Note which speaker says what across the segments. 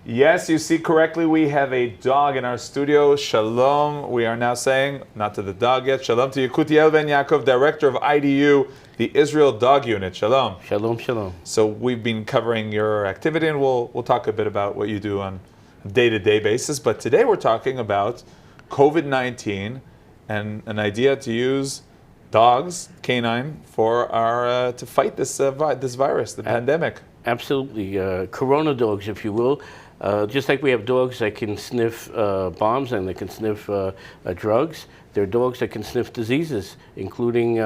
Speaker 1: Yes, you see correctly. We have a dog in our studio. Shalom. We are now saying, not to the dog yet, shalom to Yekutiel Ben Yaakov, director of IDU, the Israel Dog Unit. Shalom.
Speaker 2: Shalom, shalom.
Speaker 1: So we've been covering your activity, and we'll talk a bit about what you do on a day-to-day basis. But today we're talking about COVID-19 and an idea to use dogs, canine, for our to fight this virus, the pandemic.
Speaker 2: Absolutely. Corona dogs, if you will. Just like we have dogs that can sniff bombs and they can sniff drugs, there are dogs that can sniff diseases, including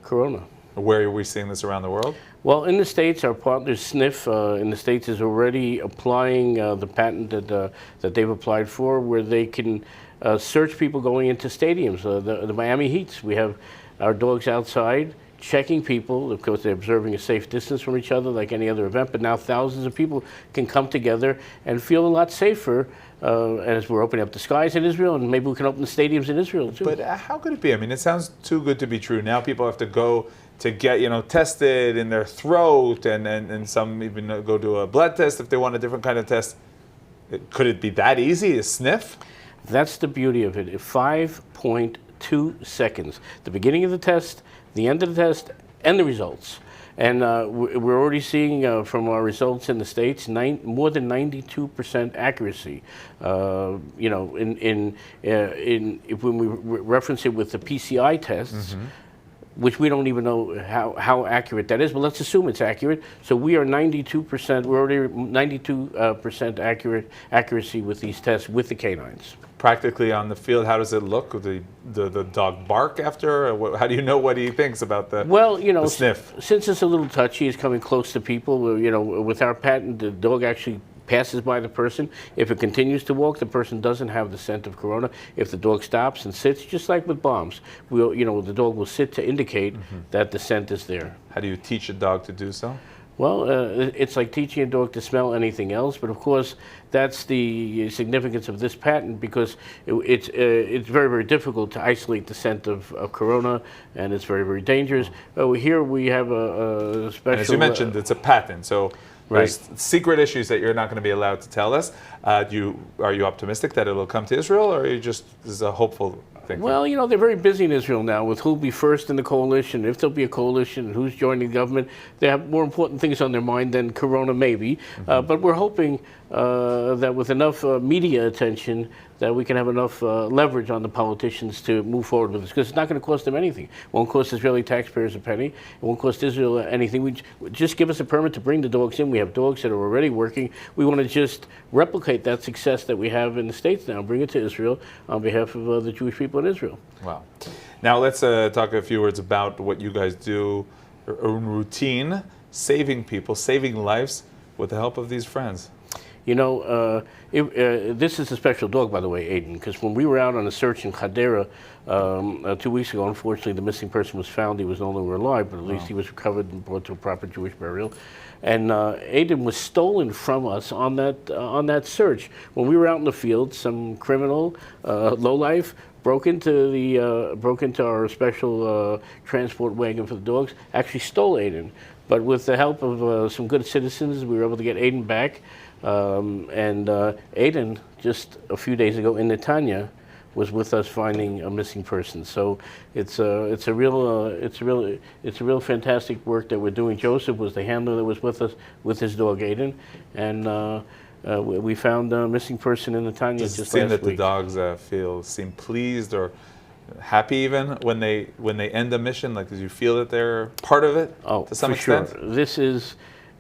Speaker 2: corona.
Speaker 1: Where are we seeing this around the world?
Speaker 2: Well, in the States, our partner Sniff in the States is already applying the patent that they've applied for, where they can search people going into stadiums, the Miami Heats. We have our dogs outside checking people. Of course, they're observing a safe distance from each other like any other event, but now thousands of people can come together and feel a lot safer as we're opening up the skies in Israel, and maybe we can open the stadiums in Israel too.
Speaker 1: But how could it be? I mean, it sounds too good to be true. Now people have to go to get, tested in their throat, and some even go to a blood test if they want a different kind of test. Could it be that easy to sniff?
Speaker 2: That's the beauty of it. 5.2 seconds. The beginning of the test, the end of the test, and the results. And we're already seeing from our results in the States more than 92% accuracy. If when we reference it with the PCI tests, which we don't even know how accurate that is, but let's assume it's accurate. So we are 92%. We're already 92% accuracy with these tests with the canines.
Speaker 1: Practically on the field, how does it look? The dog bark after? Or how do you know what he thinks about the the sniff?
Speaker 2: Since it's a little touchy, it's coming close to people. With our patent, the dog actually passes by the person. If it continues to walk, the person doesn't have the scent of corona. If the dog stops and sits, just like with bombs, the dog will sit to indicate that the scent is there.
Speaker 1: How do you teach a dog to do so?
Speaker 2: Well, it's like teaching a dog to smell anything else, but of course that's the significance of this patent, because it's very, very difficult to isolate the scent of corona, and it's very, very dangerous. Here we have a special...
Speaker 1: And as you mentioned, it's a patent, so there's secret issues that you're not going to be allowed to tell us. Are you optimistic that it'll come to Israel, or are you just this is a hopeful thing?
Speaker 2: Well, they're very busy in Israel now with who'll be first in the coalition, if there'll be a coalition, and who's joining the government. They have more important things on their mind than corona, maybe. But we're hoping that with enough media attention, that we can have enough leverage on the politicians to move forward with this, because it's not going to cost them anything. It won't cost Israeli taxpayers a penny. It won't cost Israel anything. Just give us a permit to bring the dogs in. We have dogs that are already working. We want to just replicate that success that we have in the States now, bring it to Israel on behalf of the Jewish people in Israel.
Speaker 1: Wow. Now let's talk a few words about what you guys do in routine, saving people, saving lives with the help of these friends.
Speaker 2: This is a special dog, by the way, Aiden, because when we were out on a search in Hadera 2 weeks ago, unfortunately the missing person was found. He was no longer alive, but at least he was recovered and brought to a proper Jewish burial. And Aiden was stolen from us on that search. When we were out in the field, some criminal, lowlife, broke into our special transport wagon for the dogs, actually stole Aiden. But with the help of some good citizens, we were able to get Aiden back. Aiden, just a few days ago in Netanya, was with us finding a missing person. So it's a real fantastic work that we're doing. Joseph was the handler that was with us with his dog Aiden, and we found a missing person in Netanya just last week.
Speaker 1: Does it seem that the dogs seem pleased or happy even when they end a mission? Like, did you feel that they're part of it to some extent?
Speaker 2: Sure.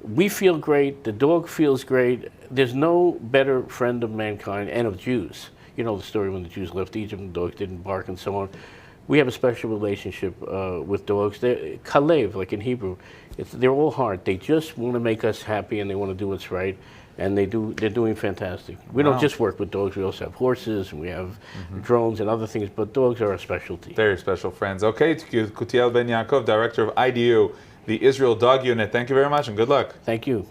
Speaker 2: We feel great. The dog feels great. There's no better friend of mankind and of Jews. You know the story when the Jews left Egypt and the dogs didn't bark and so on. We have a special relationship with dogs. They're kalev, like in Hebrew. They're all heart. They just want to make us happy, and they want to do what's right. And they're doing fantastic. We don't just work with dogs. We also have horses, and we have drones and other things. But dogs are our specialty.
Speaker 1: Very special friends. Okay, Yekutiel Ben Yaakov, director of IDU, the Israel Dog Unit. Thank you very much, and good luck.
Speaker 2: Thank you.